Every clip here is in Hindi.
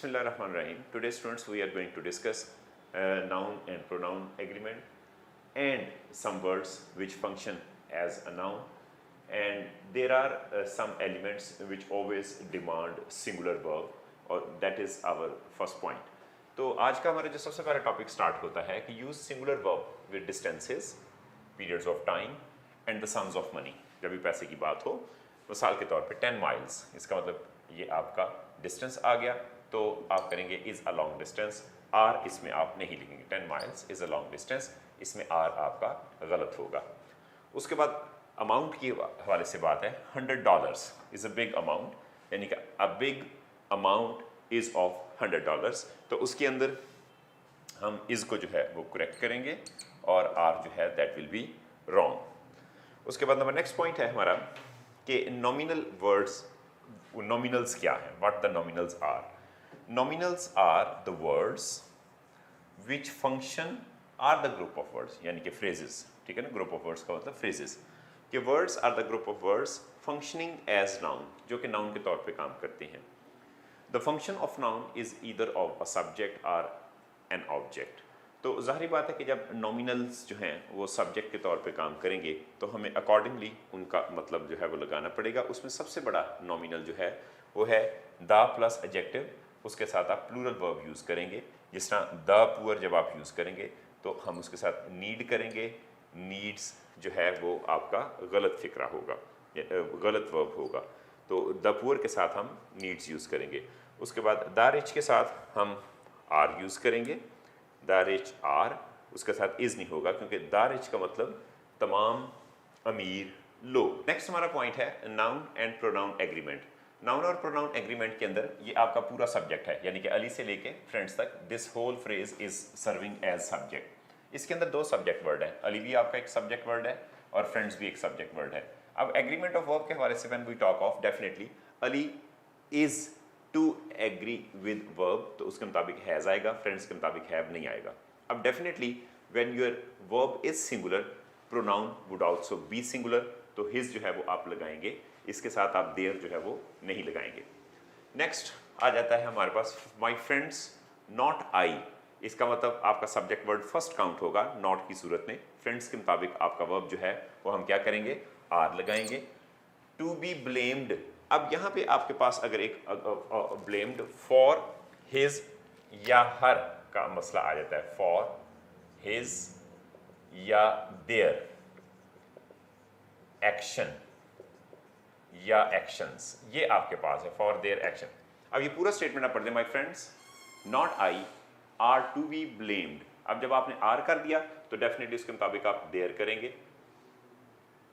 Bismillahirrahmanirrahim. Today students we are going to discuss noun and pronoun agreement and some words which function as a noun, and there are some elements which always demand singular verb, और that is our first point. तो आज का हमारा जो सबसे पहला टॉपिक स्टार्ट होता है कि use singular verb with distances, periods of time and the sums of money. जब भी पैसे की बात हो, मिसाल के तौर पे 10 माइल्स, इसका मतलब ये आपका डिस्टेंस आ गया, तो आप करेंगे is a long distance. Are इसमें आप नहीं लिखेंगे. 10 miles is a long distance, इसमें आर आपका गलत होगा. उसके बाद अमाउंट के हवाले से बात है. $100 इज़ अ बिग अमाउंट, यानी कि a big amount is of $100. तो उसके अंदर हम इज़ को जो है वो करेक्ट करेंगे और आर जो है दैट विल बी रॉन्ग. उसके बाद नंबर नेक्स्ट पॉइंट है हमारा कि नॉमिनल वर्ड्स, नॉमिनल्स क्या है, what the nominals are. Nominals are the words which function are the group of words, यानी कि फ्रेजेस. ठीक है ना, ग्रुप ऑफ वर्ड्स का मतलब फ्रेजेस. कि words are the group of words functioning as noun, जो कि नाउन के तौर पे काम करते हैं. The function of noun is either of a subject और एन ऑब्जेक्ट. तो ज़ाहिर बात है कि जब नॉमिनल्स जो हैं वो सब्जेक्ट के तौर पे काम करेंगे तो हमें अकॉर्डिंगली उनका मतलब जो है वो लगाना पड़ेगा. उसमें सबसे बड़ा नॉमिनल जो है वो है द प्लस एडजेक्टिव. उसके साथ आप प्लूरल वर्ब यूज़ करेंगे. जिस तरह द पुअर जब आप यूज़ करेंगे तो हम उसके साथ नीड करेंगे. नीड्स जो है वो आपका गलत फिक्रा होगा, गलत वर्ब होगा. तो द पुअर के साथ हम नीड्स यूज़ करेंगे. उसके बाद द रिच के साथ हम आर यूज़ करेंगे. द रिच आर, उसके साथ इज़ नहीं होगा क्योंकि द रिच का मतलब तमाम अमीर लोग. नेक्स्ट हमारा पॉइंट है noun and pronoun agreement. Noun और प्रोनाउन एग्रीमेंट के अंदर ये आपका पूरा सब्जेक्ट है, यानी कि अली से लेके फ्रेंड्स तक. This whole phrase is serving as subject. इसके अंदर दो सब्जेक्ट वर्ड है. अली भी आपका एक सब्जेक्ट वर्ड है और फ्रेंड्स भी एक सब्जेक्ट वर्ड है. अब एग्रीमेंट ऑफ वर्ब के हवाले से when we talk of, definitely ally is to agree with verb, तो उसके मुताबिक हैज़ आएगा. फ्रेंड्स के मुताबिक हैव नहीं आएगा. अब definitely when your verb is singular, pronoun would also be singular, तो हिज जो है वो आप लगाएंगे. इसके साथ आप देयर जो है वो नहीं लगाएंगे. नेक्स्ट आ जाता है हमारे पास माई फ्रेंड्स नॉट आई. इसका मतलब आपका सब्जेक्ट वर्ड फर्स्ट काउंट होगा नॉट की सूरत में. फ्रेंड्स के मुताबिक आपका वर्ब जो है वो हम क्या करेंगे, आर लगाएंगे. To be blamed. अब यहाँ पे आपके पास अगर एक ब्लेम्ड फॉर हिज या हर का मसला आ जाता है. फॉर हिज या देयर एक्शन या एक्शंस, ये आपके पास है फॉर देयर एक्शन. अब ये पूरा स्टेटमेंट आप पढ़ दें. My friends not I are to be blamed. अब जब आपने आर कर दिया तो डेफिनेटली उसके मुताबिक आप देयर करेंगे.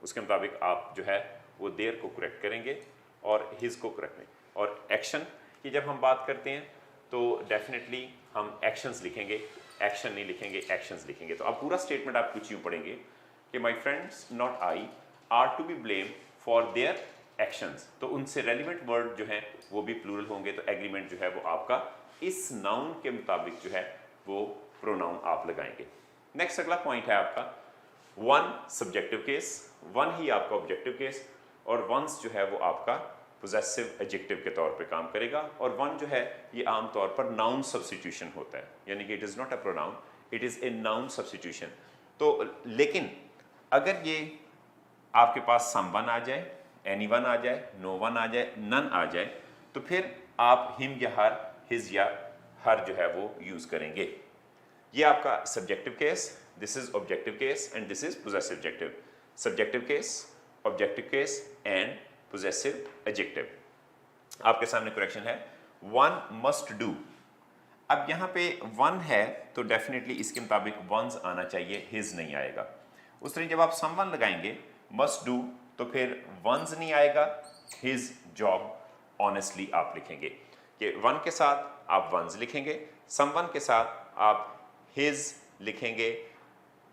उसके मुताबिक आप जो है वो देयर को करेक्ट करेंगे और हिज को करेक्ट नहीं. और एक्शन की जब हम बात करते हैं तो डेफिनेटली हम एक्शंस लिखेंगे, एक्शन नहीं लिखेंगे, एक्शंस लिखेंगे. तो अब पूरा स्टेटमेंट आप कुछ यूँ पढ़ेंगे कि my friends not I are to be blame for their actions. तो उनसे रेलिवेंट वर्ड जो है वो भी प्लूरल होंगे. तो एग्रीमेंट जो है वो आपका इस नाउन के मुताबिक जो है वो प्रोनाउन आप लगाएंगे. नेक्स्ट अगला पॉइंट है आपका वन सब्जेक्टिव केस. वन ही आपका ऑब्जेक्टिव केस और वंस जो है वो आपका पोजेसिव एडजेक्टिव के तौर पे काम करेगा. और वन जो है ये आम तौर पर नाउन सब्स्टिट्यूशन होता है, यानी कि it is not a pronoun, it is a noun substitution. तो लेकिन अगर ये आपके पास समवन आ जाए, एनीवन आ जाए, नो वन आ जाए, नन आ जाए, तो फिर आप हिम या हर, हिज या हर जो है वो यूज़ करेंगे. ये आपका subjective case, this is objective case and this is possessive adjective. Subjective case, objective case and possessive adjective. आपके सामने करेक्शन है वन मस्ट डू. अब यहाँ पे वन है तो डेफिनेटली इसके मुताबिक वंस आना चाहिए, हिज नहीं आएगा. उस तरह जब आप समवन लगाएंगे मस्ट डू तो फिर वंस नहीं आएगा, हिज जॉब ऑनेस्टली आप लिखेंगे. कि वन के साथ आप वंस लिखेंगे, समवन के साथ आप हिज लिखेंगे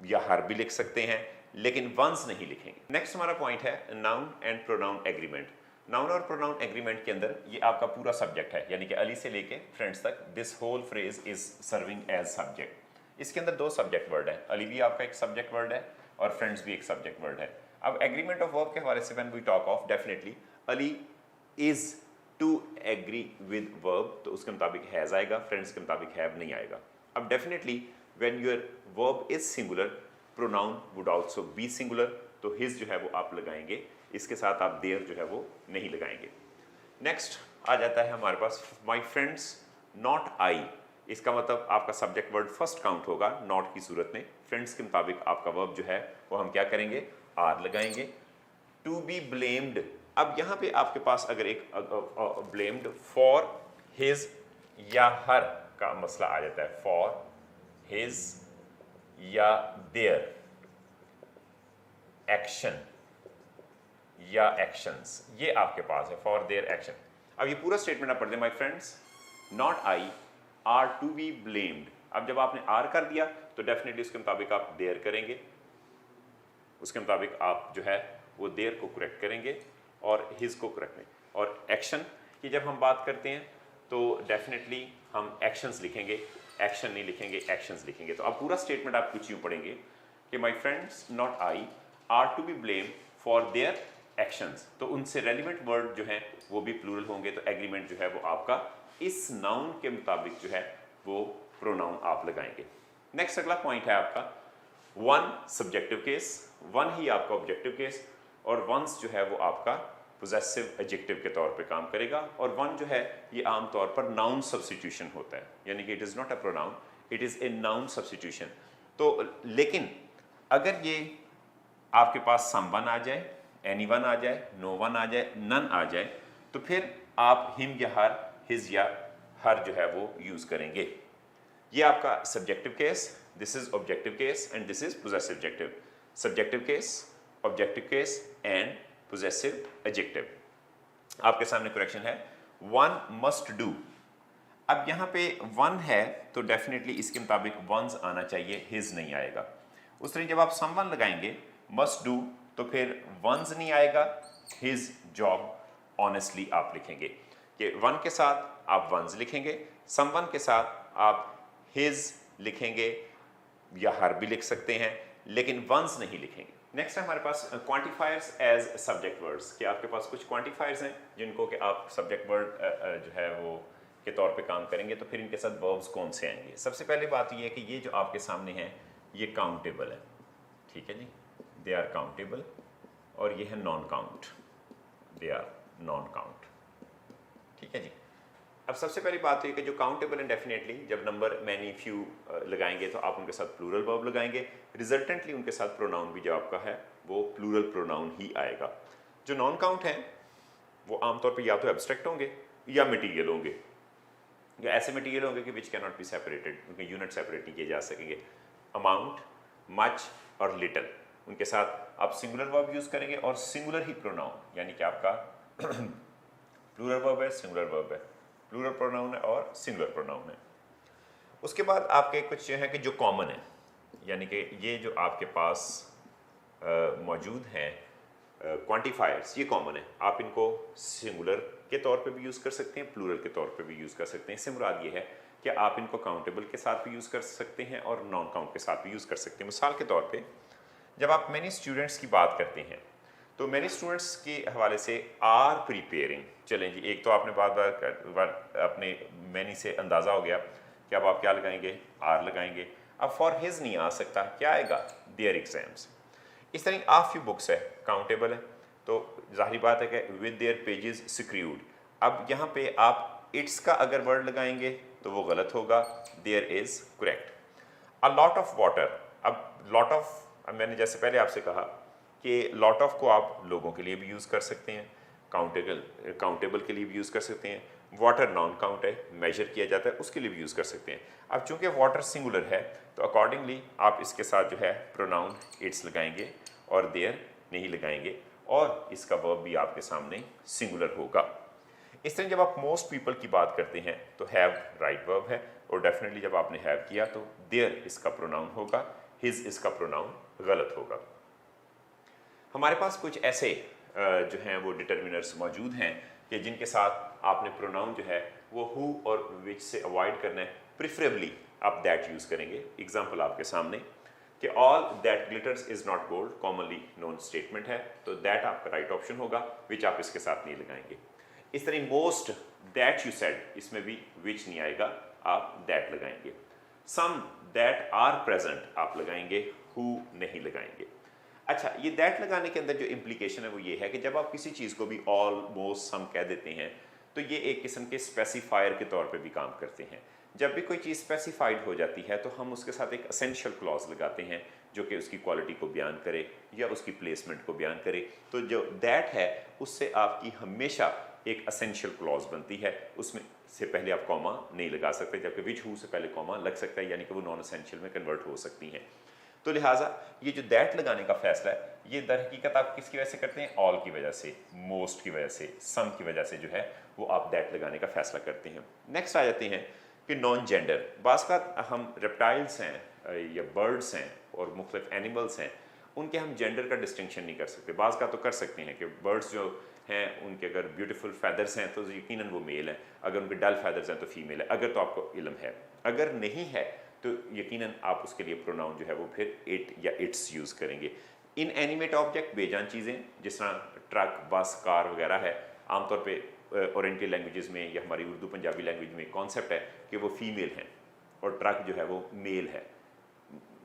या हर भी लिख सकते हैं, लेकिन वंस नहीं लिखेंगे. नेक्स्ट हमारा पॉइंट है noun and pronoun agreement. Noun और प्रोनाउन एग्रीमेंट के अंदर ये आपका पूरा सब्जेक्ट है, यानी कि अली से लेके फ्रेंड्स तक. This whole phrase is serving as subject. इसके अंदर दो सब्जेक्ट वर्ड है. अली भी आपका एक सब्जेक्ट वर्ड है और फ्रेंड्स भी एक सब्जेक्ट वर्ड है. अब एग्रीमेंट ऑफ वर्ब के हवाले से when we talk of, definitely ally is to agree with verb तो उसके मुताबिक हैज़ आएगा, फ्रेंड्स के मुताबिक हैव नहीं आएगा। अब definitely when your verb is singular pronoun would also be singular, तो हिज जो है वो आप लगाएंगे, इसके साथ आप देयर जो है वो नहीं लगाएंगे। नेक्स्ट आ जाता है हमारे पास माई फ्रेंड्स नॉट आई। इसका मतलब आपका सब्जेक्ट वर्ड फर्स्ट काउंट होगा नॉट की सूरत में। फ्रेंड्स के मुताबिक आपका वर्ब जो है वो हम क्या करेंगे, आर लगाएंगे। टू बी ब्लेम्ड, अब यहाँ पे आपके पास अगर एक ब्लेम्ड फॉर हिज या हर का मसला आ जाता है, फॉर हिज या देयर एक्शन या एक्शंस, ये आपके पास है फॉर देयर एक्शन। अब ये पूरा स्टेटमेंट आप पढ़ दें, my friends not I are to be blamed. अब जब आपने आर कर दिया तो डेफिनेटली उसके मुताबिक आप देयर करेंगे, उसके मुताबिक आप जो है वो देयर को करेक्ट करेंगे और हिज को करेक्ट नहीं। और एक्शन की जब हम बात करते हैं तो डेफिनेटली हम एक्शंस लिखेंगे, एक्शन नहीं लिखेंगे, एक्शंस लिखेंगे। तो अब पूरा स्टेटमेंट आप कुछ यूँ पढ़ेंगे कि my friends not I are to be blame for their actions, तो उनसे रेलिवेंट वर्ड जो है वो भी प्लूरल होंगे, तो एग्रीमेंट जो है वो आपका इस नाउन के मुताबिक जो है वो प्रोनाउन आप लगाएंगे। नेक्स्ट अगला पॉइंट है आपका वन सब्जेक्टिव केस, वन ही आपका ऑब्जेक्टिव केस, और वंस जो है वो आपका पोजेसिव एडजेक्टिव के तौर पे काम करेगा। और वन जो है ये आम तौर पर नाउन सब्स्टिट्यूशन होता है, यानी कि it is not a pronoun, it is a noun substitution. तो लेकिन अगर ये आपके पास समवन आ जाए, एनीवन आ जाए, नो वन आ जाए, नन आ जाए, तो फिर आप हिम या हर, हिज या हर जो है वो यूज़ करेंगे। ये आपका subjective case, this is objective case and this is possessive adjective. Subjective case, objective case and possessive adjective. आपके सामने करेक्शन है वन मस्ट डू। अब यहाँ पे वन है तो डेफिनेटली इसके मुताबिक वंस आना चाहिए, हिज नहीं आएगा। उस तरह जब आप समवन लगाएंगे मस्ट डू तो फिर वंस नहीं आएगा, हिज जॉब ऑनेस्टली आप लिखेंगे कि वन के साथ आप वंस लिखेंगे, समवन के साथ आप हिज लिखेंगे या हर भी लिख सकते हैं, लेकिन वंस नहीं लिखेंगे। नेक्स्ट है हमारे पास क्वांटिफायर्स एज सब्जेक्ट वर्ड्स, कि आपके पास कुछ क्वांटिफायर्स हैं जिनको कि आप सब्जेक्ट वर्ड जो है वो के तौर पे काम करेंगे, तो फिर इनके साथ वर्ब्स कौन से आएंगे। सबसे पहले बात ये है कि ये जो आपके सामने है ये काउंटेबल है, ठीक है जी, दे आर काउंटेबल, और ये है non count, they are non count, ठीक है जी। अब सबसे पहली बात तो ये कि जो काउंटेबल है डेफिनेटली जब नंबर मैनी फ्यू लगाएंगे तो आप उनके साथ प्लूरल वर्ब लगाएंगे, रिजल्टेंटली उनके साथ प्रोनाउन भी जो आपका है वो प्लूरल प्रोनाउन ही आएगा। जो नॉन काउंट है वो आमतौर पे या तो एब्स्ट्रैक्ट होंगे या मटीरियल होंगे, या ऐसे मटीरियल होंगे कि which can not be separated, उनके यूनिट सेपरेट नहीं किए जा सकेंगे। अमाउंट, मच और लिटल, उनके साथ आप सिंगुलर वर्ब यूज़ करेंगे और सिंगुलर ही प्रोनाउन, यानी कि आपका प्लूरल वर्ब है, सिंगुलर वर्ब है, प्लूरल प्रोनाउन है और सिंगुलर प्रोनाउन है। उसके बाद आपके कुछ जो है कि जो कॉमन है, यानी कि ये जो आपके पास मौजूद हैं क्वांटिफायर्स, ये कॉमन है, आप इनको सिंगुलर के तौर पे भी यूज़ कर सकते हैं, प्लूरल के तौर पे भी यूज़ कर सकते हैं। इससे मुराद ये है कि आप इनको काउंटेबल के साथ भी यूज़ कर सकते हैं और नॉन काउंट के साथ भी यूज़ कर सकते हैं। मिसाल के तौर पे जब आप मैनी स्टूडेंट्स की बात करते हैं तो मैनी स्टूडेंट्स के हवाले से आर प्रिपेयरिंग, चलें जी, एक तो आपने बार अपने मैनी से अंदाज़ा हो गया कि अब आप क्या लगाएंगे, आर लगाएंगे। अब फॉर हिज नहीं आ सकता, क्या आएगा, देयर एग्जाम्स। इस तरह आ फ्यू बुक्स है, काउंटेबल है, तो जाहिर बात है कि विद देयर पेजेस सिक्रूड। अब यहाँ पे आप इट्स का अगर वर्ड लगाएंगे तो वो गलत होगा, there is correct. A lot of water, अब लॉट ऑफ, मैंने जैसे पहले आपसे कहा कि लॉट ऑफ को आप लोगों के लिए भी यूज़ कर सकते हैं, काउंटेबल के लिए भी यूज़ कर सकते हैं। वाटर नॉन काउंट है, मेजर किया जाता है, उसके लिए भी यूज़ कर सकते हैं। अब चूंकि वाटर सिंगुलर है तो अकॉर्डिंगली आप इसके साथ जो है प्रोनाउन इट्स लगाएंगे और देयर नहीं लगाएंगे, और इसका वर्ब भी आपके सामने सिंगुलर होगा। इस तरह जब आप मोस्ट पीपल की बात करते हैं तो हैव राइट वर्ब है, और डेफिनेटली जब आपने हैव किया तो देयर इसका प्रोनाउन होगा, हिज इसका प्रोनाउन गलत होगा। हमारे पास कुछ ऐसे जो हैं वो डिटर्मिनर्स मौजूद हैं कि जिनके साथ आपने प्रोनाउन जो है वो हु और विच से अवॉइड करना है, प्रिफरेबली आप दैट यूज़ करेंगे। एग्जाम्पल आपके सामने कि all that glitters is not gold, commonly known statement है, तो दैट आपका राइट ऑप्शन होगा, विच आप इसके साथ नहीं लगाएंगे। इस तरह मोस्ट, दैट यू सेड, इसमें भी विच नहीं आएगा, आप दैट लगाएंगे। सम दैट आर प्रेजेंट आप लगाएंगे, हु नहीं लगाएंगे। अच्छा, ये दैट लगाने के अंदर जो इम्प्लीकेशन है वो ये है कि जब आप किसी चीज़ को भी ऑलमोस्ट सम कह देते हैं तो ये एक किस्म के स्पेसिफायर के तौर पे भी काम करते हैं। जब भी कोई चीज़ स्पेसिफाइड हो जाती है तो हम उसके साथ एक असेंशियल क्लॉज लगाते हैं जो कि उसकी क्वालिटी को बयान करे या उसकी प्लेसमेंट को बयान करे। तो जो दैट है उससे आपकी हमेशा एक असेंशियल क्लॉज बनती है, उसमें से पहले आप कॉमा नहीं लगा सकते, जबकि विच हु से पहले कॉमा लग सकता है, यानी कि वो नॉन असेंशियल में कन्वर्ट हो सकती हैं। तो लिहाजा ये जो दैट लगाने का फैसला है ये दर हकीकत आप किसकी वजह से करते हैं? ऑल की वजह से, मोस्ट की वजह से, सम की वजह से जो है वो आप दैट लगाने का फैसला करते हैं। नेक्स्ट आ जाते हैं कि नॉन जेंडर। बाज़ का हम रेप्टाइल्स हैं या बर्ड्स हैं और मुख्तलिफ एनिमल्स हैं, उनके हम जेंडर का डिस्टिंक्शन नहीं कर सकते। बाज़ का तो कर सकते हैं कि बर्ड्स जो हैं उनके अगर ब्यूटीफुल फैदर्स हैं तो यकीनन वो मेल है, अगर उनके डल फैदर्स हैं तो फीमेल है, अगर तो आपको इल्म है। अगर नहीं है तो यकीनन आप उसके लिए प्रोनाउन जो है वो फिर इट या इट्स यूज़ करेंगे। इन एनिमेट ऑब्जेक्ट, बेजान चीज़ें जिस तरह ट्रक, बस, कार वगैरह है, आमतौर पे ओरिएंटल लैंग्वेजेस में या हमारी उर्दू पंजाबी लैंग्वेज में कॉन्सेप्ट है कि वो फीमेल हैं और ट्रक जो है वो मेल है,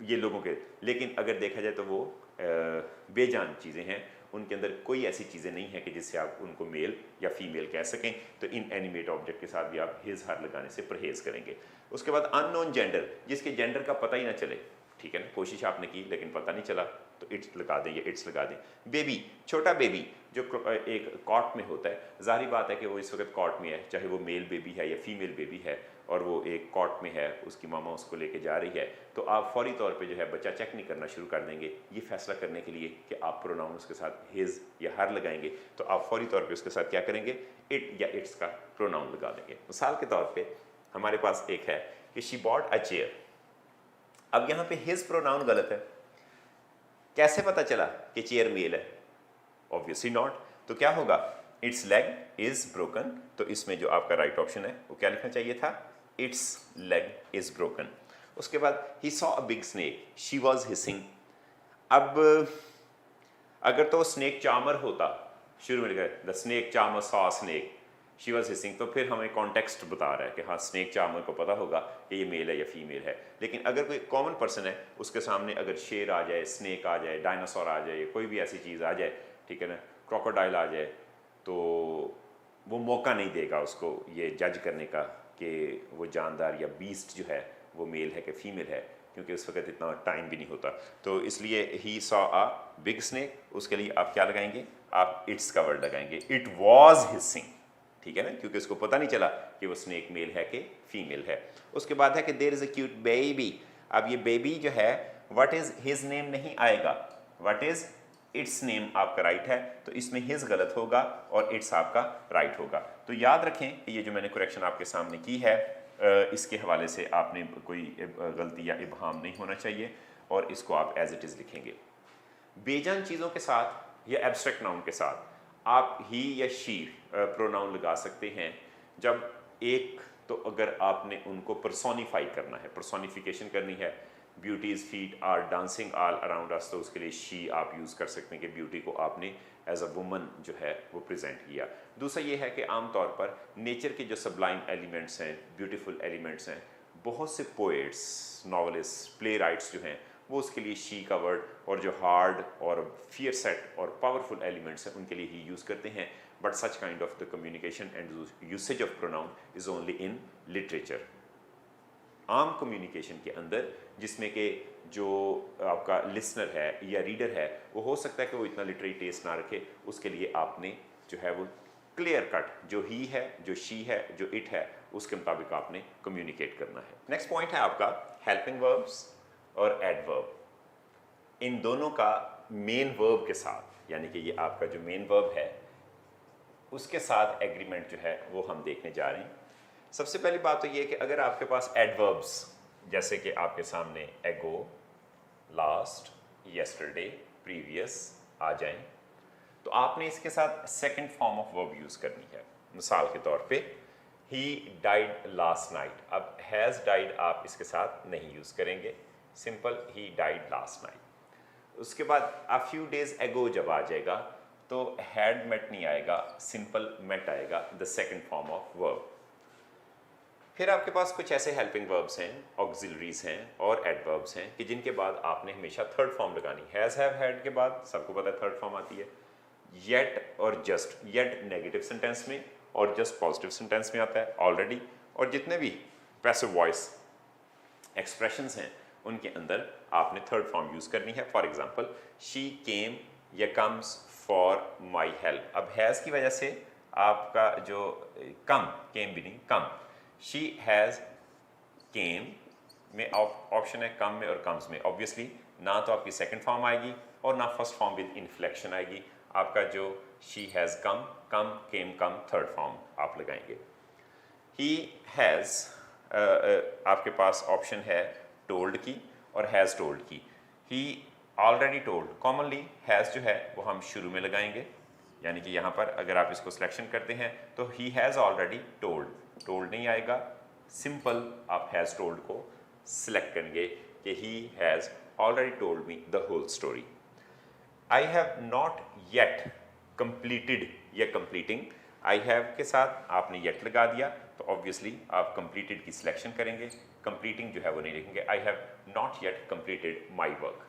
ये लोगों के। लेकिन अगर देखा जाए तो वो बेजान चीज़ें हैं, उनके अंदर कोई ऐसी चीज़ें नहीं है कि जिससे आप उनको मेल या फीमेल कह सकें। तो इन एनिमेट ऑब्जेक्ट के साथ भी आप हिज हर लगाने से परहेज़ करेंगे। उसके बाद अननोन जेंडर, जिसके जेंडर का पता ही ना चले, ठीक है ना, कोशिश आपने की लेकिन पता नहीं चला, तो इट्स लगा दें या इट्स लगा दें। बेबी, छोटा बेबी जो एक कॉट में होता है, जाहिर बात है कि वो इस वक्त कॉट में है, चाहे वो मेल बेबी है या फीमेल बेबी है, और वो एक कॉट में है, उसकी मामा उसको लेके जा रही है, तो आप फौरी तौर पे जो है बच्चा चेक नहीं करना शुरू कर देंगे ये फैसला करने के लिए कि आप प्रोनाउन उसके साथ हिज या हर लगाएंगे। तो आप फौरी तौर पे उसके साथ क्या करेंगे? इट या इट्स का प्रोनाउन लगा देंगे। मिसाल के तौर पे हमारे पास एक है कि शी बॉट अ चेयर। अब यहाँ पे हिज प्रोनाउन गलत है, कैसे पता चला कि चेयर मेल है? Obviously not. तो क्या होगा? It's leg is broken. तो इसमें जो आपका राइट ऑप्शन है वो क्या लिखना चाहिए था? It's leg is broken. उसके बाद he saw a big snake, she was hissing. अब अगर तो स्नेक चार्मर होता, शुरू में लिखा है the snake charmer saw snake, she was hissing, तो फिर हमें कॉन्टेक्स्ट बता रहा है कि हाँ स्नेक चार्मर को पता होगा कि ये मेल है या फीमेल है। लेकिन अगर कोई कॉमन पर्सन है उसके सामने अगर शेर आ जाए, स्नेक आ जाए, डायनासोर आ जाए, कोई भी ऐसी चीज़ आ जाए, ठीक है ना, क्रोकोडाइल आ जाए, तो वो मौका नहीं देगा उसको ये जज करने का कि वो जानदार या बीस्ट जो है वो मेल है कि फीमेल है, क्योंकि उस वक्त इतना टाइम भी नहीं होता। तो इसलिए he saw a big snake, उसके लिए आप क्या लगाएंगे? आप इट्स का वर्ड लगाएंगे। इट वॉज हिसिंग, ठीक है ना, क्योंकि उसको पता नहीं चला कि वो स्नेक मेल है कि फीमेल है। उसके बाद है कि there is a cute baby. अब ये बेबी जो है व्हाट इज हिज नेम नहीं आएगा, व्हाट इज इट्स नेम आपका राइट है, तो इसमें हिज गलत होगा और इट्स आपका राइट होगा। तो याद रखें कि ये जो मैंने करेक्शन आपके सामने की है इसके हवाले से आपने कोई गलती या इबहाम नहीं होना चाहिए और इसको आप एज इट इज़ लिखेंगे। बेजान चीज़ों के साथ या एब्स्ट्रैक्ट नाउन के साथ आप ही या शी प्रोनाउन लगा सकते हैं जब एक तो अगर आपने उनको पर्सोनिफाई करना है, पर्सोनिफिकेशन करनी है, beauty's feet are dancing all around us, तो उसके लिए शी आप यूज़ कर सकते हैं कि ब्यूटी को आपने एज अ वुमन जो है वो प्रेजेंट किया। दूसरा ये है कि आमतौर पर नेचर के जो सबलाइम एलिमेंट्स हैं, ब्यूटीफुल एलिमेंट्स हैं, बहुत से पोएट्स, नॉवलिस्ट, प्ले राइट्स जो हैं वो उसके लिए शी का वर्ड, और जो हार्ड और फियर सेट और पावरफुल एलिमेंट्स हैं उनके लिए ही यूज़ करते हैं। But such kind of the communication and usage of pronoun is only in literature. आम कम्युनिकेशन के अंदर जिसमें कि जो आपका लिसनर है या रीडर है वो हो सकता है कि वो इतना लिटरेरी टेस्ट ना रखे, उसके लिए आपने जो है वो क्लियर कट जो ही है, जो शी है, जो इट है, उसके मुताबिक आपने कम्युनिकेट करना है। नेक्स्ट पॉइंट है आपका हेल्पिंग वर्ब्स और एडवर्ब। इन दोनों का मेन वर्ब के साथ, यानी कि ये आपका जो मेन वर्ब है उसके साथ एग्रीमेंट जो है वो हम देखने जा रहे हैं। सबसे पहली बात तो ये कि अगर आपके पास एडवर्ब्स जैसे कि आपके सामने एगो, लास्ट, येस्टरडे, प्रीवियस आ जाएं, तो आपने इसके साथ second form of verb use करनी है। मिसाल के तौर पे ही डाइड लास्ट नाइट, अब हैज़ डाइड आप इसके साथ नहीं यूज़ करेंगे, simple he died last night. उसके बाद अ फ्यू डेज एगो जब आ जाएगा तो हैड मेट नहीं आएगा, सिंपल मेट आएगा, the second form of verb. फिर आपके पास कुछ ऐसे हेल्पिंग वर्ब्स हैं, ऑक्सिलरीज हैं और एडवर्ब्स हैं कि जिनके बाद आपने हमेशा थर्ड फॉर्म लगानी। हैज़, हैव, हैड के बाद सबको पता है थर्ड फॉर्म आती है। येट और जस्ट, येट नेगेटिव सेंटेंस में और जस्ट पॉजिटिव सेंटेंस में आता है ऑलरेडी। और जितने भी पैसिव वॉइस एक्सप्रेशंस हैं उनके अंदर आपने थर्ड फॉर्म यूज़ करनी है। फॉर एग्जांपल, शी केम या कम्स फॉर माई हेल्प। अब हैज़ की वजह से आपका जो कम, केम भी नहीं, कम, शी हैज़ केम में ऑप्शन है कम में और कम्स में। ऑब्वियसली ना तो आपकी सेकंड फॉर्म आएगी और ना फर्स्ट फॉर्म विद इन्फ्लेक्शन आएगी। आपका जो she has come, come, came, come, third form आप लगाएंगे। ही हैज़, आपके पास ऑप्शन है टोल्ड की और हैज़ टोल्ड की। ही ऑलरेडी टोल्ड, कॉमनली हैज़ जो है वो हम शुरू में लगाएंगे, यानी कि यहाँ पर अगर आप इसको सिलेक्शन करते हैं तो ही हैज़ ऑलरेडी टोल्ड, टोल्ड नहीं आएगा, सिंपल आप हैज़ टोल्ड को सिलेक्ट करेंगे कि he has already told me the whole story. I have not yet completed या कंप्लीटिंग, आई हैव के साथ आपने येट लगा दिया तो ऑब्वियसली आप कंप्लीटेड की सिलेक्शन करेंगे, कंप्लीटिंग जो है वो नहीं लिखेंगे। आई have not yet completed my work.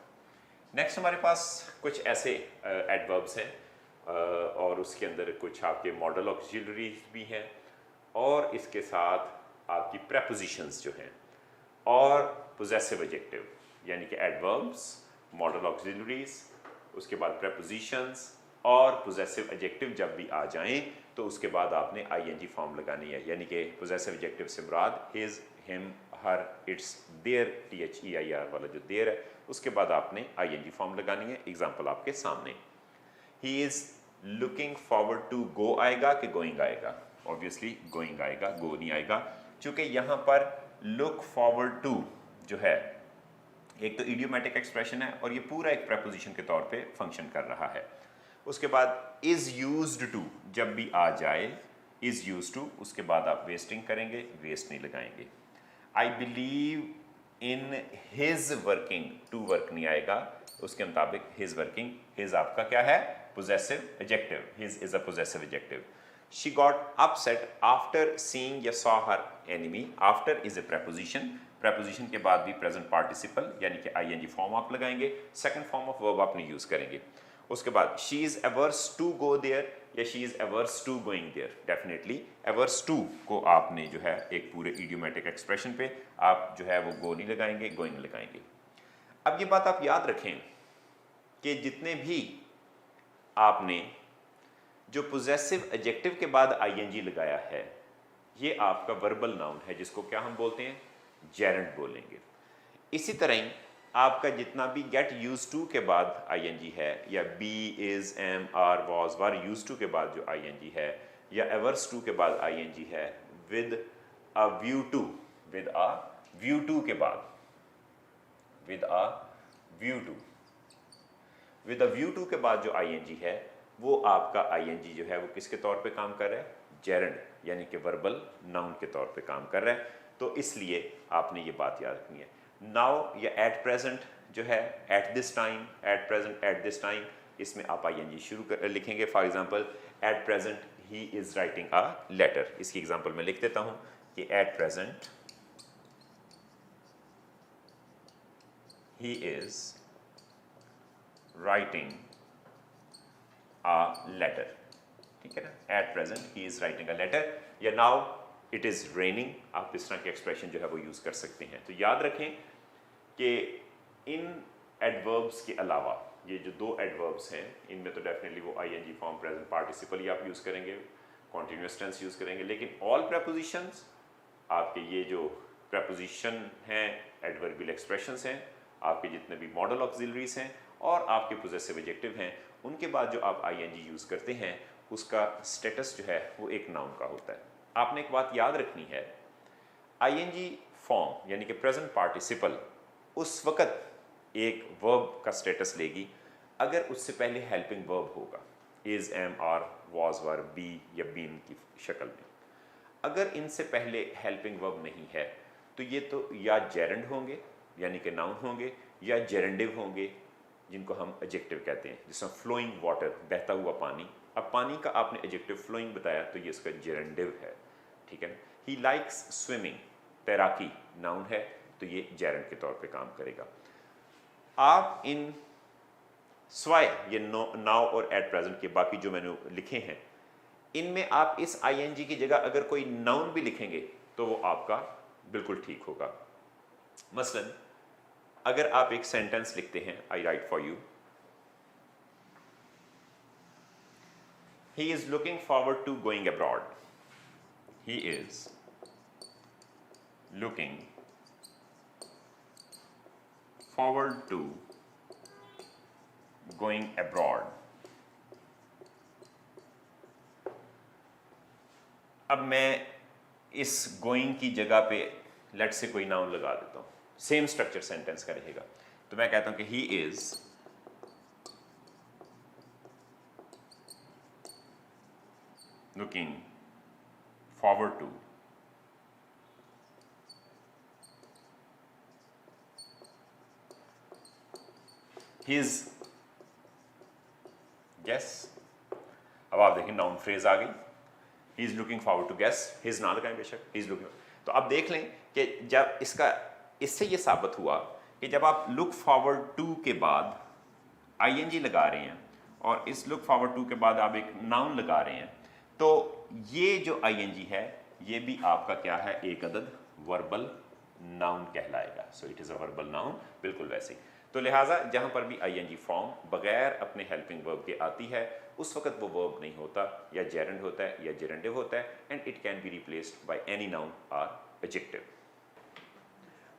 Next हमारे पास कुछ ऐसे एडवर्ब्स हैं और उसके अंदर कुछ आपके मॉडल ऑक्सिलरीज भी हैं और इसके साथ आपकी प्रेपोजिशंस जो हैं और पोजेसिव एडजेक्टिव, यानी कि एडवर्ब्स, मॉडल ऑक्सिलरीज, उसके बाद प्रेपोजिशंस और पोजेसिव एडजेक्टिव जब भी आ जाएं तो उसके बाद आपने आईएनजी फॉर्म लगानी है, यानी कि पोजेसिव एडजेक्टिव से मुराद his, him, her, its, their, THEIR वाला जो देयर है उसके बाद आपने आईएनजी फॉर्म लगानी है। एग्जांपल आपके सामने, he is looking forward to go आएगा कि गोइंग आएगा? ऑब्वियसली गोइंग आएगा, गो नहीं आएगा, क्योंकि यहाँ पर लुक फॉरवर्ड टू जो है एक तो इडियोमैटिक एक्सप्रेशन है और ये पूरा एक प्रेपोजिशन के तौर पे फंक्शन कर रहा है। उसके बाद इज यूज्ड टू जब भी आ जाए, इज यूज्ड टू, उसके बाद आप वेस्टिंग करेंगे, वेस्ट नहीं लगाएंगे। I believe in his working, to work नहीं आएगा, उसके मुताबिक हिज वर्किंग, हिज आपका क्या है? Possessive adjective, his is a possessive adjective. She got upset after seeing या saw her enemy, after is a preposition, preposition के बाद भी प्रेजेंट पार्टिसिपल यानी कि आईएनजी फॉर्म आप लगाएंगे, सेकंड फॉर्म ऑफ वर्ब आपने यूज करेंगे। उसके बाद she is averse to go there या she is averse to going there, definitely averse to को आपने जो है एक पूरे इडियोमैटिक एक्सप्रेशन पे आप जो है वो गो नहीं लगाएंगे, गोइंग लगाएंगे। अब ये बात आप याद रखें कि जितने भी आपने जो पोजेसिव एडजेक्टिव के बाद आईएनजी लगाया है ये आपका वर्बल नाउन है, जिसको क्या हम बोलते हैं? जेरेंड बोलेंगे। इसी तरह ही आपका जितना भी गेट यूज टू के बाद आईएनजी है या be, is, am, are, was, were, use to के बाद जो आईएनजी है या एवर्स टू के बाद आईएनजी है, with a view to, with a view to के बाद, with a view to, with a view to के बाद जो आईएनजी है वो आपका आईएनजी जो है वो किसके तौर पे काम कर रहा है? जेरेंड, यानी कि वर्बल नाउन के तौर पे काम कर रहा है। तो इसलिए आपने ये बात याद रखनी है। नाउ या एट प्रेजेंट जो है, at this time, at present, at this time, इसमें आप आईएनजी शुरू कर लिखेंगे। For example, at present he is writing a letter, इसकी एग्जांपल मैं लिख देता हूं कि at present he is writing a letter, ठीक है ना? At present he is writing a letter या नाउ इट इज रेनिंग, आप इस तरह के एक्सप्रेशन जो है वो यूज कर सकते हैं। तो याद रखें कि इन एडवर्ब्स के अलावा ये जो दो एडवर्ब्स हैं इनमें तो डेफिनेटली वो आईएनजी फॉर्म, प्रेजेंट पार्टिसिपल ही आप यूज करेंगे, कॉन्टिन्यूअस टेंस यूज करेंगे, लेकिन ऑल प्रेपोजिशंस आपके ये जो प्रेपोजिशन हैं, एडवर्बियल एक्सप्रेशंस हैं, आपके जितने भी मॉडल ऑक्सिलरीज हैं और आपके पोजेसिव एडजेक्टिव हैं, उनके बाद जो आप आईएनजी यूज करते हैं उसका स्टेटस जो है वो एक नाउन का होता है। आपने एक बात याद रखनी है, आईएनजी फॉर्म यानी कि प्रेजेंट पार्टिसिपल उस वक्त एक वर्ब का स्टेटस लेगी अगर उससे पहले हेल्पिंग वर्ब होगा, is, am, are, was, were, be या बीन की शक्ल में। अगर इनसे पहले हेल्पिंग वर्ब नहीं है तो ये तो या जेरेंड होंगे यानी कि नाउन होंगे या जेरेंडिव होंगे जिनको हम एडजेक्टिव कहते हैं, जिसमें फ्लोइंग वाटर, बहता हुआ पानी। अब पानी का आपने एडजेक्टिव फ्लोइंग बताया तो ये इसका जेरेंडिव है, ठीक है ना। ही लाइक्स स्विमिंग, तैराकी नाउन है तो ये जेरेंड के तौर पे काम करेगा। आप इन स्वाय, ये नाउ और एट प्रेजेंट के बाकी जो मैंने लिखे हैं, इनमें आप इस आईएनजी की जगह अगर कोई नाउन भी लिखेंगे तो वो आपका बिल्कुल ठीक होगा। मसलन अगर आप एक सेंटेंस लिखते हैं, I write for you, he is looking forward to going abroad, he is looking forward to going abroad. अब मैं इस गोइंग की जगह पे लेट से कोई नाउन लगा देता हूं, सेम स्ट्रक्चर सेंटेंस का रहेगा। तो मैं कहता हूं कि he is looking forward to his guess. अब आप देखें नाउन फ्रेज आ गई, he is looking forward to guess, his ना लगाएं बेशक, ही इज लुकिंग। तो आप देख लें कि जब इससे ये साबित हुआ कि जब आप लुक फॉरवर्ड टू के बाद आईएनजी लगा रहे हैं और इस लुक फॉरवर्ड टू के बाद आप एक नाउन लगा रहे हैं, तो ये जो आईएनजी है ये भी आपका क्या है, एक अदद वर्बल नाउन कहलाएगा। So it is a verbal noun, बिल्कुल वैसे ही। तो लिहाजा जहां पर भी आईएनजी फॉर्म बगैर अपने हेल्पिंग वर्ब के आती है उस वक्त वो वर्ब नहीं होता, या जेरेंड होता है या जेरेंडिव होता है, and it can be replaced by any noun और एडजेक्टिव।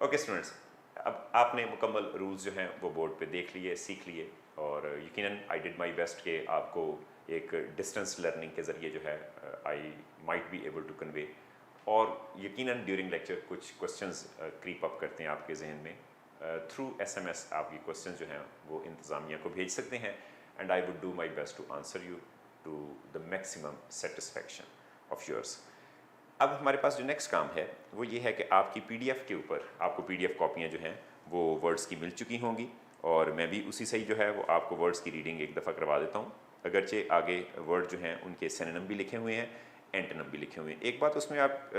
ओके स्टूडेंट्स, अब आपने मुकम्मल रूल्स जो हैं वो बोर्ड पे देख लिए, सीख लिए, और यकीनन आई डिड माई बेस्ट कि आपको एक डिस्टेंस लर्निंग के ज़रिए जो है I might be able to convey, और यकीनन ड्यूरिंग लेक्चर कुछ क्वेश्चंस क्रीप अप करते हैं आपके जहन में। थ्रू एसएमएस आपकी क्वेश्चंस जो हैं वो इंतज़ामिया को भेज सकते हैं, and I would do my best to answer you to the maximum satisfaction of yours. अब हमारे पास जो नेक्स्ट काम है वो ये है कि आपकी पीडीएफ के ऊपर आपको पीडीएफ कॉपियाँ जो हैं वो वर्ड्स की मिल चुकी होंगी, और मैं भी उसी से ही जो है वो आपको वर्ड्स की रीडिंग एक दफ़ा करवा देता हूँ। अगरचे आगे वर्ड जो हैं उनके सिनोनिम भी लिखे हुए हैं, एंटोनिम भी लिखे हुए हैं। एक बात उसमें आप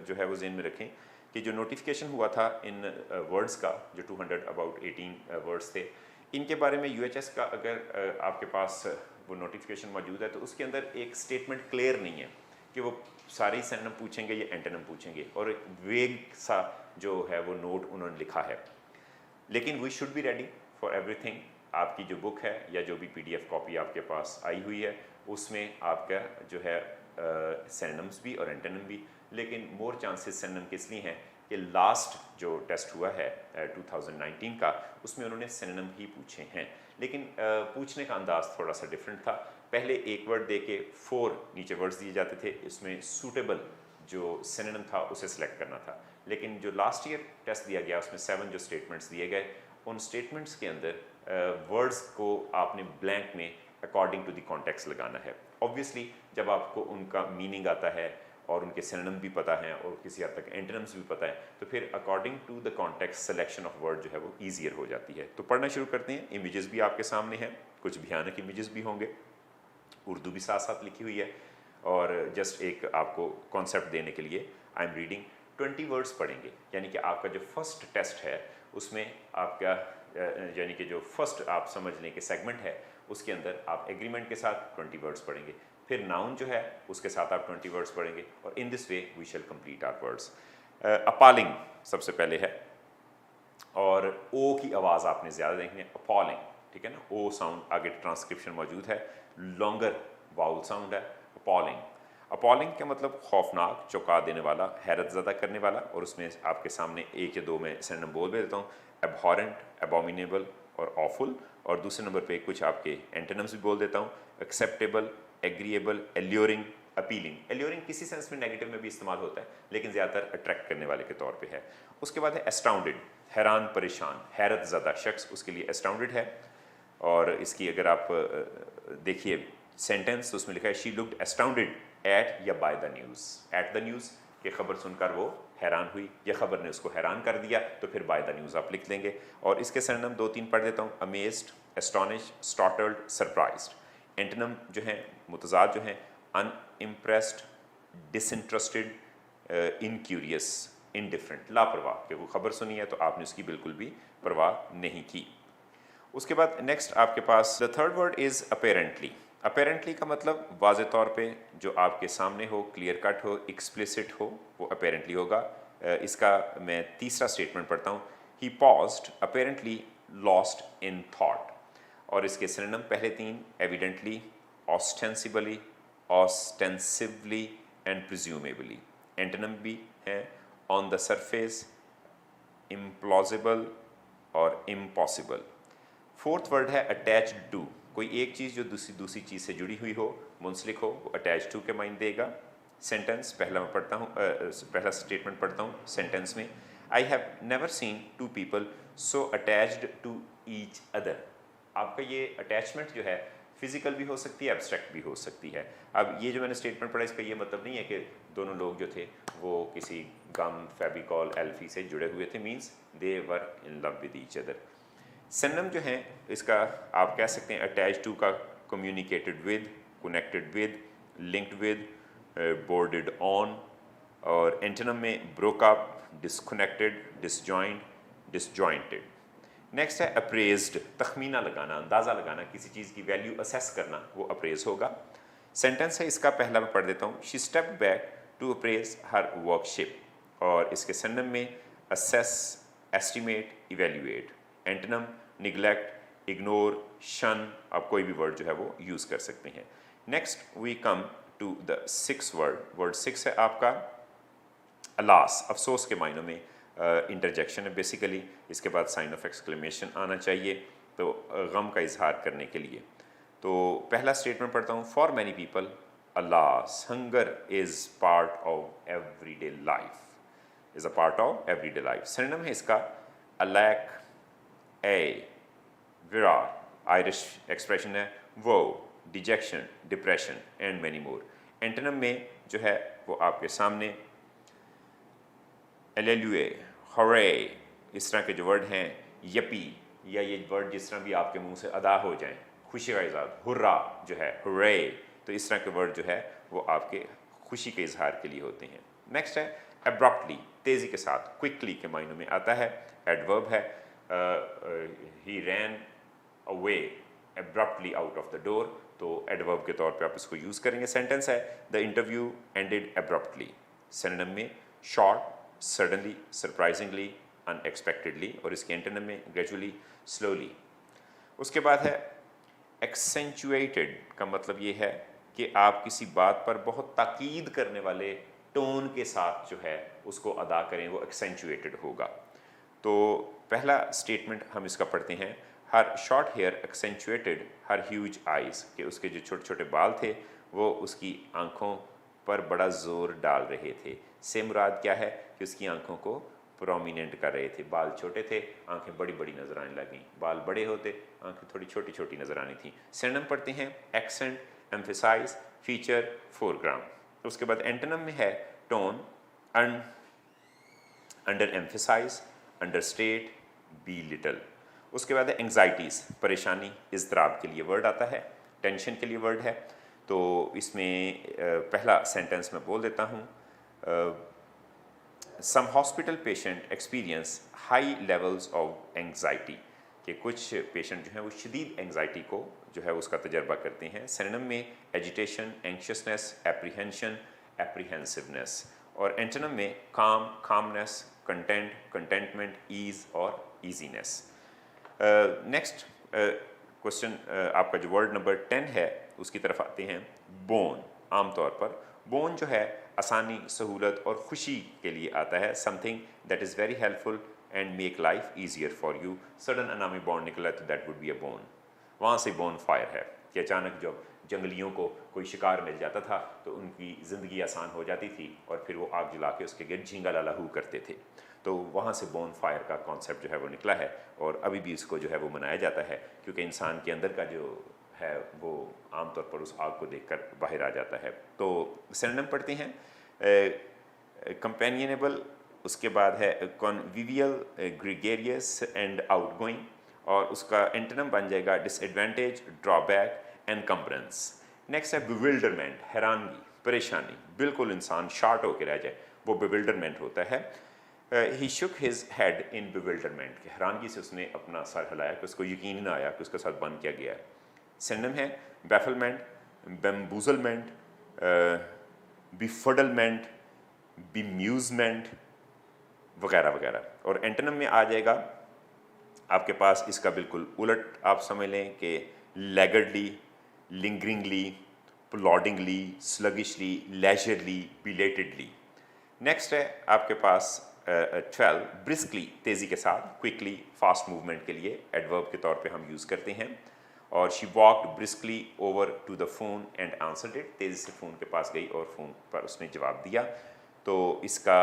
जो है वो ज़हन में रखें कि जो नोटिफिकेशन हुआ था इन वर्ड्स का, जो 218 वर्ड्स थे, इनके बारे में यूएचएस का अगर आपके पास वो नोटिफिकेशन मौजूद है तो उसके अंदर एक स्टेटमेंट क्लियर नहीं है कि वो सारे सिनोनिम पूछेंगे या एंटोनिम पूछेंगे, और एक वेग सा जो है वो नोट उन्होंने लिखा है। लेकिन we should be ready for everything. आपकी जो बुक है या जो भी पीडीएफ कॉपी आपके पास आई हुई है उसमें आपका जो है सिनोनिम्स भी और एंटोनिम भी, लेकिन मोर चांसेस सिनोनिम के इसलिए हैं कि लास्ट जो टेस्ट हुआ है 2019 का, उसमें उन्होंने सिनोनिम ही पूछे हैं, लेकिन पूछने का अंदाज थोड़ा सा डिफरेंट था। पहले एक वर्ड दे के 4 नीचे वर्ड्स दिए जाते थे, इसमें सूटेबल जो सिनोनिम था उसे सिलेक्ट करना था। लेकिन जो लास्ट ईयर टेस्ट दिया गया उसमें 7 जो स्टेटमेंट्स दिए गए, उन स्टेटमेंट्स के अंदर वर्ड्स को आपने ब्लैंक में अकॉर्डिंग टू द कॉन्टेक्स्ट लगाना है। ऑब्वियसली जब आपको उनका मीनिंग आता है और उनके सिनोनिम भी पता है और किसी हद तक एंटोनिम्स भी पता है, तो फिर according to the context selection of word जो है वो ईजियर हो जाती है। तो पढ़ना शुरू करते हैं। इमेजेस भी आपके सामने हैं, कुछ भयानक इमेजेस भी होंगे, उर्दू भी साथ साथ लिखी हुई है, और जस्ट एक आपको कॉन्सेप्ट देने के लिए आई एम रीडिंग 20 वर्ड्स पढ़ेंगे। यानी कि आपका जो फर्स्ट टेस्ट है उसमें आपका यानी कि जो फर्स्ट आप समझ लें कि सेगमेंट है उसके अंदर आप एग्रीमेंट के साथ 20 वर्ड्स पढ़ेंगे, फिर नाउन जो है उसके साथ आप 20 वर्ड्स पढ़ेंगे, और in this way we shall complete our words. Appalling सबसे पहले है, और ओ की आवाज़ आपने ज़्यादा देखनी है, अपॉलिंग, ठीक है ना। ओ साउंड आगे ट्रांसक्रिप्शन मौजूद है, लॉन्गर वाउल साउंड है, अपॉलिंग। अपॉलिंग का मतलब खौफनाक, चौंका देने वाला, हैरत ज़दा करने वाला, और उसमें आपके सामने एक या दो में सिनोनिम बोल भी देता हूँ, एबहॉरेंट, एबोमिनेबल और ऑफुल, और दूसरे नंबर पे कुछ आपके एंटोनिम्स भी बोल देता हूँ, acceptable, agreeable, alluring, appealing. Alluring किसी सेंस में नेगेटिव में भी इस्तेमाल होता है, लेकिन ज़्यादातर अट्रैक्ट करने वाले के तौर पे है। उसके बाद है एस्टाउंडेड, हैरान परेशान, हैरत ज़दा शख्स, उसके लिए एस्टाउंडेड है। और इसकी अगर आप देखिए सेंटेंस, तो उसमें लिखा है शी लुक्ड एस्टाउंडेड एट या by the news. At the news की खबर सुनकर वो हैरान हुई, या खबर ने उसको हैरान कर दिया, तो फिर बाय द न्यूज़ आप लिख लेंगे। और इसके सिनोनिम 2-3 पढ़ देता हूँ, amazed, astonish, startled, surprised. Antonym जो है मुतजाद जो है अनइम्प्रेस्ड, डिसइंटरेस्टेड, इनक्यूरियस, इनडिफरेंट, लापरवाह, कि वो खबर सुनी है तो आपने उसकी बिल्कुल भी परवाह नहीं की। उसके बाद नेक्स्ट आपके पास the third word is apparently. Apparently का मतलब वाज़े तौर पे जो आपके सामने हो, क्लियर कट हो, एक्सप्लिसिट हो, वो अपेरेंटली होगा। इसका मैं तीसरा स्टेटमेंट पढ़ता हूँ, he paused apparently lost in thought. और इसके सिनोनिम पहले तीन, evidently, ostensibly, ostensively and presumably. Antonym भी है ऑन द सरफेस, इम्प्लॉजिबल और इम्पॉसिबल। फोर्थ वर्ड है अटैच्ड टू। कोई एक चीज़ जो दूसरी चीज़ से जुड़ी हुई हो, मुंसलिक हो, वो अटैच टू के माइन देगा। सेंटेंस पहला मैं पढ़ता हूँ, पहला स्टेटमेंट पढ़ता हूँ सेंटेंस में, I have never seen two people so attached to each other. आपका ये अटैचमेंट जो है फिजिकल भी हो सकती है, एब्स्ट्रैक्ट भी हो सकती है। अब ये जो मैंने स्टेटमेंट पढ़ा, इसका ये मतलब नहीं है कि दोनों लोग जो थे वो किसी गम, फेविकॉल, एल्फी से जुड़े हुए थे, means they were in love with each other. Synonym जो है इसका आप कह सकते हैं अटैच टू का communicated with, connected with, linked with, boarded on. और एंटोनिम में broke up, disconnected, disjoint, disjointed. Next है अप्रेज्ड, तखमीना लगाना, अंदाज़ा लगाना, किसी चीज़ की वैल्यू असेस करना, वो अप्रेज होगा। सेंटेंस है इसका पहला मैं पढ़ देता हूँ, she step back to appraise her workship. और इसके सिनोनिम में assess, estimate, evaluate. Antonym neglect, ignore, shun, आप कोई भी वर्ड जो है वो यूज़ कर सकते हैं। Next we come to the six word. Word six है आपका अलास, अफसोस के मायनों में इंटरजेक्शन है बेसिकली। इसके बाद साइन ऑफ एक्सक्लेमेशन आना चाहिए, तो गम का इजहार करने के लिए। तो पहला स्टेटमेंट पढ़ता हूँ, for many people alas hunger is part of everyday life, is a part of everyday life. Synonym है इसका अलैक, ए, विरार, आयरिश एक्सप्रेशन है वो, detection, depression and many more. Antonym में जो है वो आपके सामने एलेलुए, हरे, इस तरह के जो वर्ड हैं, यपी, या ये वर्ड जिस तरह भी आपके मुंह से अदा हो जाएं, खुशी का इजहार, हुर्रा जो है, हुर्रे, तो इस तरह के वर्ड जो है वो आपके खुशी के इजहार के लिए होते हैं। नेक्स्ट है एब्रप्टली, तेज़ी के साथ, क्विकली के मायनों में आता है। एडवर्ब है he ran away abruptly out of the door, तो एडवर्ब के तौर पे आप इसको यूज़ करेंगे। सेंटेंस है the interview ended abruptly. Synonym में शॉर्ट, सडनली, सरप्राइजिंगली, अनएक्सपेक्टेडली, और इसके एंटोनिम में ग्रेजुअली, स्लोली। उसके बाद है एक्सेंचुएटेड का मतलब ये है कि आप किसी बात पर बहुत ताकीद करने वाले टोन के साथ जो है उसको अदा करें, वो एक्सेंचुएटेड होगा। तो पहला स्टेटमेंट हम इसका पढ़ते हैं, हर शॉर्ट हेयर एक्सेंचुएटेड हर ह्यूज आइज़, कि उसके जो छोटे छोटे बाल थे वो उसकी आंखों पर बड़ा जोर डाल रहे थे। से मुराद क्या है कि उसकी आंखों को प्रोमिनेंट कर रहे थे। बाल छोटे थे, आंखें बड़ी बड़ी नजर आने लगी, बाल बड़े होते, आंखें थोड़ी छोटी छोटी नजर आनी थी। सिनोनिम पढ़ते हैं एक्सेंट, एम्फेसाइज, फीचर, फोरग्राउंड। उसके बाद एंटोनिम में है tone, underemphasise, understate, belittle. उसके बाद है एंग्जाइटीज़, परेशानी, इज़्तिराब के लिए वर्ड आता है, टेंशन के लिए वर्ड है। तो इसमें पहला सेंटेंस मैं बोल देता हूँ, some hospital patients experience high levels of anxiety, कि कुछ पेशेंट जो हैं वो शदीद एंग्जाइटी को जो है उसका तजर्बा करते हैं। सिनोनिम में एजिटेशन, एंक्शसनेस, एप्रीहेंशन, एप्रीहेंसिवनेस। और एंटोनिम में काम, कामनेस, कंटेंट, कंटेंटमेंट, ईज और ईजीनेस। नेक्स्ट क्वेश्चन आपका जो वर्ड नंबर 10 है उसकी तरफ आते हैं। बोन, आमतौर पर बोन जो है आसानी, सहूलत और खुशी के लिए आता है। Something that is very helpful and make life easier for you. Sudden अनामी बॉन्ड निकला तो that would be a boon. वहाँ से बोन फायर है कि अचानक जब जंगलियों को कोई शिकार मिल जाता था तो उनकी ज़िंदगी आसान हो जाती थी और फिर वो आग जला के उसके गिर्द झींगा लालाहू करते थे। तो वहाँ से बोन फायर का कॉन्सेप्ट जो है वो निकला है और अभी भी इसको जो है वो मनाया जाता है, क्योंकि इंसान के अंदर का जो है वो आमतौर पर उस आग को देखकर बाहर आ जाता है। तो सिनोनिम पढ़ते हैं कंपेनियनेबल, उसके बाद है कॉन्विवियल, ग्रेगरियस एंड आउटगोइंग, और उसका एंटोनिम बन जाएगा डिसएडवांटेज, ड्रॉबैक, एनकम्बरेंस। नेक्स्ट है बिविल्डरमेंट, हैरानगी, परेशानी, बिल्कुल इंसान शार्ट होकर रह जाए, वो बिविल्डरमेंट होता है। ही shook his head in bewilderment, कि हैरानगी से उसने अपना सर हिलाया कि उसको यकीन ना आया कि उसके साथ बंद किया गया है। सिनोनिम है बैफलमेंट, बेम्बूजलमेंट, बिफडलमेंट, बिम्यूजमेंट वगैरह वगैरह। और एंटोनिम में आ जाएगा आपके पास इसका बिल्कुल उलट, आप समझ लें कि लैगर्डली, लिंगरिंगली, प्लॉडिंगली, स्लगिशली, लेजरली, बिलेटेडली। नेक्स्ट है आपके पास 12 ब्रिस्कली, तेज़ी के साथ, क्विकली, फास्ट मूवमेंट के लिए एडवर्ब के तौर पे हम यूज़ करते हैं। और she walked briskly over to the phone and answered it, तेज़ी से फ़ोन के पास गई और फ़ोन पर उसने जवाब दिया। तो इसका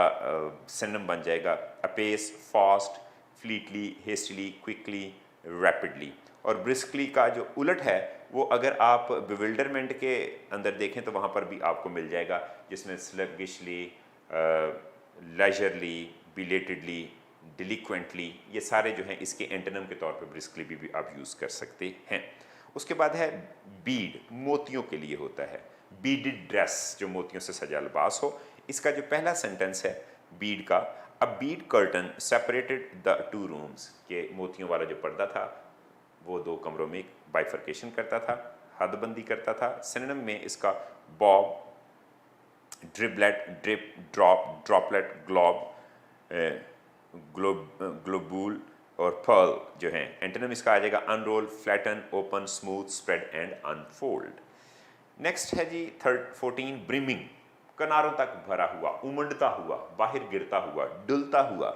सिनोनिम बन जाएगा अपेस, फास्ट, फ्लीटली, हेस्टली, क्विकली, रैपिडली। और ब्रिस्कली का जो उलट है वो अगर आप बिविल्डरमेंट के अंदर देखें तो वहाँ पर भी आपको मिल जाएगा, जिसमें स्लगिशली, लेजरली, बिलेटेडली, डिलिक्वेंटली, ये सारे जो हैं इसके एंटोनिम के तौर पे ब्रिस्कली भी आप यूज़ कर सकते हैं। उसके बाद है बीड, मोतियों के लिए होता है, बीडेड ड्रेस, जो मोतियों से सजा लिबास हो। इसका जो पहला सेंटेंस है बीड का, a bead curtain separated the two rooms, के मोतियों वाला जो पर्दा था वो दो कमरों में बाइफर्केशन करता था, हदबंदी करता था। सिनोनिम में इसका bob, dribblet, drip, drop, droplet, globe, globule और पर्ल जो हैं। एंटोनिम इसका आ जाएगा unroll, flatten, open, smooth, spread and unfold. Next है जी 14 ब्रिमिंग, किनारों तक भरा हुआ, उमड़ता हुआ, बाहर गिरता हुआ, डुलता हुआ,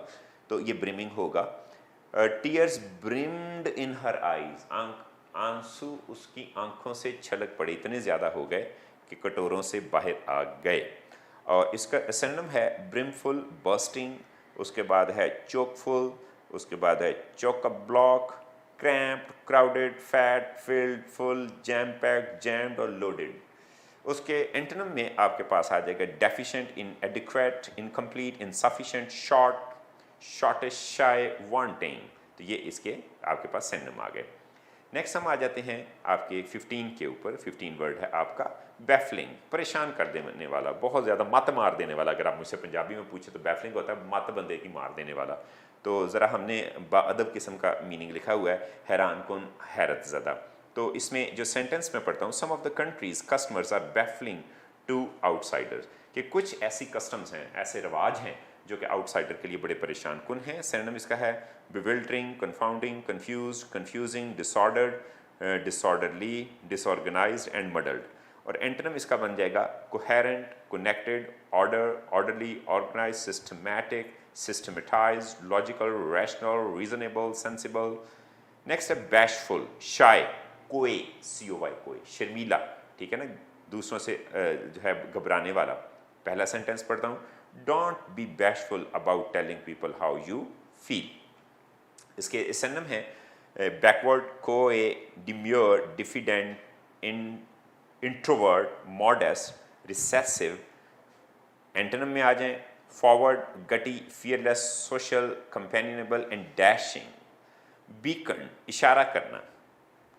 तो ये ब्रिमिंग होगा। टीयर्स ब्रिम्ड इन हर आईज, आंसू उसकी आंखों से छलक पड़े, इतने ज़्यादा हो गए कि कटोरों से बाहर आ गए। और इसका सिनोनिम है ब्रिमफुल, बर्स्टिंग, उसके बाद है चोकफुल, उसके बाद है choke block, cramped, crowded, fat, filled, full, jam packed, jammed और लोडेड। उसके एंटोनिम में आपके पास आ जाएगा deficient, inadequate, incomplete, insufficient, short, shortish, shy, wanting. तो ये इसके आपके पास सिनोनिम आ गए। नेक्स्ट हम आ जाते हैं आपके 15 के ऊपर। 15 वर्ड है आपका बैफलिंग, परेशान कर देने वाला, बहुत ज़्यादा मत मार देने वाला। अगर आप मुझसे पंजाबी में पूछे तो बैफलिंग होता है मत बंदे की मार देने वाला। तो ज़रा हमने बाअदब किस्म का मीनिंग लिखा हुआ है, हैरान कुन, हैरत ज़दा। तो इसमें जो सेंटेंस मैं पढ़ता हूँ, some of the country's customers are baffling to outsiders, कि कुछ ऐसी कस्टम्स हैं, ऐसे रिवाज हैं जो कि आउटसाइडर के लिए बड़े परेशान कुन हैं। सिनोनिम इसका है bewildering, confounding, confused, confusing, disordered, disorderly, disorganized and muddled. और एंटोनिम इसका बन जाएगा coherent, connected, order, orderly, organize, systematic, systematized, logical, rational, reasonable, sensible. Next है बैशफुल, शाय, कोय, COY, कोय, शर्मीला, ठीक है ना, दूसरों से जो है घबराने वाला। पहला सेंटेंस पढ़ता हूँ, don't be bashful about telling people how you feel. इसके सिनोनिम है backward, coy, demure, diffident, introvert, modest, recessive. Antonym में आ जाएं forward, gutty, fearless, social, companionable and dashing. Beckon, इशारा करना,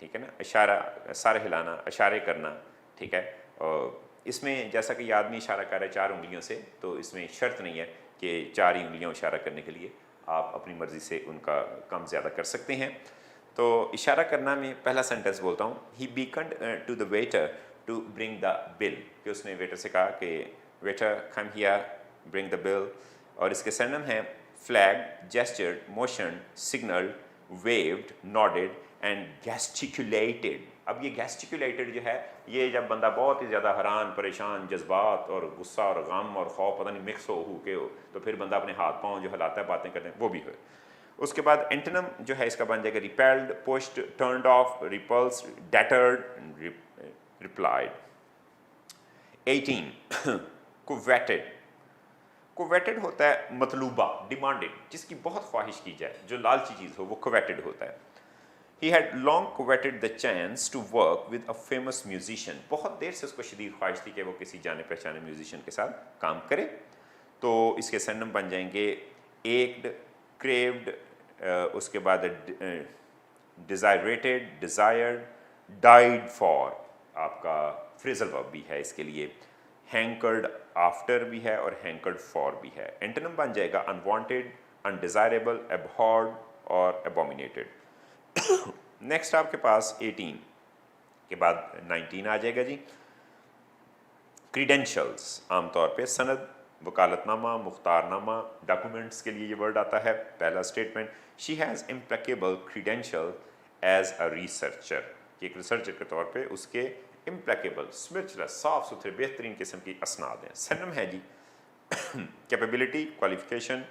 ठीक है ना, इशारा, सर हिलाना, इशारे करना, ठीक है। और इसमें जैसा कि आदमी इशारा कर रहा है 4 उंगलियों से, तो इसमें शर्त नहीं है कि 4 ही उंगलियां इशारा करने के लिए, आप अपनी मर्ज़ी से उनका कम ज़्यादा कर सकते हैं। तो इशारा करना में पहला सेंटेंस बोलता हूँ, he beckoned to the waiter to bring the bill, कि उसने वेटर से कहा कि waiter come here, bring the bill. और इसके सिनोनिम है flag, gestured, motion, signal, waved, nodded and gesticulated. अब ये गेस्टिकुलेटेड जो है, ये जब बंदा बहुत ही ज़्यादा हैरान, परेशान, जज्बात और गुस्सा और गम और खौफ पता नहीं मिक्स हो के हो, तो फिर बंदा अपने हाथ पाँव जो हिलाता है, बातें करते हैं, वो भी है। उसके बाद एंटोनिम जो है इसका बन जाएगा repelled, pushed, turned off, repulse, deterred, replied. 18 कुवेटेड, कुवेटेड होता है मतलूबा, डिमांडेड, जिसकी बहुत ख्वाहिश की जाए, जो लालची चीज़ हो, वो कुवेटेड होता है। He had long coveted the chance to work with a famous musician. बहुत देर से उसको शदीद ख्वाहिश थी कि वो किसी जाने पहचाने म्यूजिशियन के साथ काम करे। तो इसके सिनोनिम बन जाएंगे एक्ड, क्रेव्ड, उसके बाद डिजायरेटेड, डिजायर्ड, डाइड फॉर आपका फ्रेजल वर्ब भी है इसके लिए, हैंकर्ड आफ्टर भी है और हैंकर्ड फॉर भी है। एंटोनिम बन जाएगा अनवांटेड, अनडिजायरेबल, एबहॉर्ड और एबोमिनेटेड। नेक्स्ट आपके पास 18 के बाद 19 आ जाएगा जी। क्रीडेंशियल्स, आमतौर पे सनद, वकालतनामा, मुख्तारनामा, डॉक्यूमेंट्स के लिए ये वर्ड आता है। पहला statement, she has impeccable credential as a researcher, कि एक रिसर्चर के तौर पे उसके इम्प्लेकेबल, स्पिरिचुअस, साफ सुथरे, बेहतरीन किस्म की असनाद हैं। सिनोनिम है जी capability, qualification,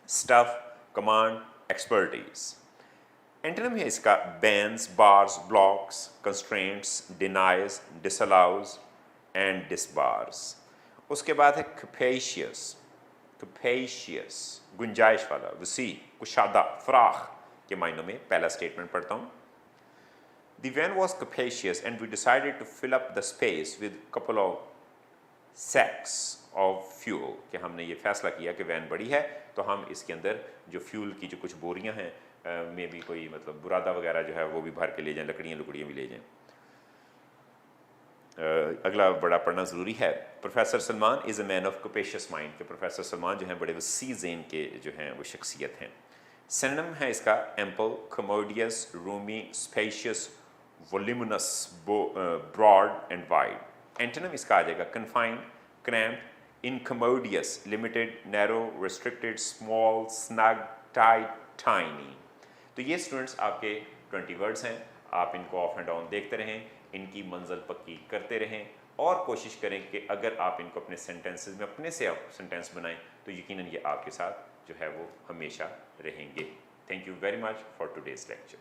stuff, command, expertise. Antonym है इसका bans, bars, blocks, constraints, denies, disallows and disbars. उसके बाद है कैपेशियस, कैपेशियस गुंजाइश वाला, वसी, कुशादा, फराख के मायनों में। पहला स्टेटमेंट पढ़ता हूँ। The van was capacious and we decided to fill up the space with couple of sacks of fuel, कि हमने ये फैसला किया कि वैन बड़ी है तो हम इसके अंदर जो फ्यूल की जो कुछ बोरियां हैं, मे भी कोई मतलब बुरादा वगैरह जो है वो भी भर के ले जाएं, लकड़ियाँ भी ले जाएं। अगला बड़ा पढ़ना ज़रूरी है। Professor Salman is a man of capacious mind, के प्रोफेसर सलमान जो हैं बड़े वसी ज़हन के जो हैं वो शख्सियत हैं। सिनोनिम है इसका ample, commodious, roomy, spacious, voluminous, broad and wide. Antonym इसका आ जाएगा confined, cramp, incommodious, limited, narrow, restricted, small, snug, tight, tiny. तो ये स्टूडेंट्स आपके 20 वर्ड्स हैं। आप इनको ऑफ एंड ऑन देखते रहें, इनकी मंजिल पक्की करते रहें और कोशिश करें कि अगर आप इनको अपने सेंटेंसेस में अपने से आप सेंटेंस बनाएं तो यकीनन ये आपके साथ जो है वो हमेशा रहेंगे। Thank you very much for today's lecture.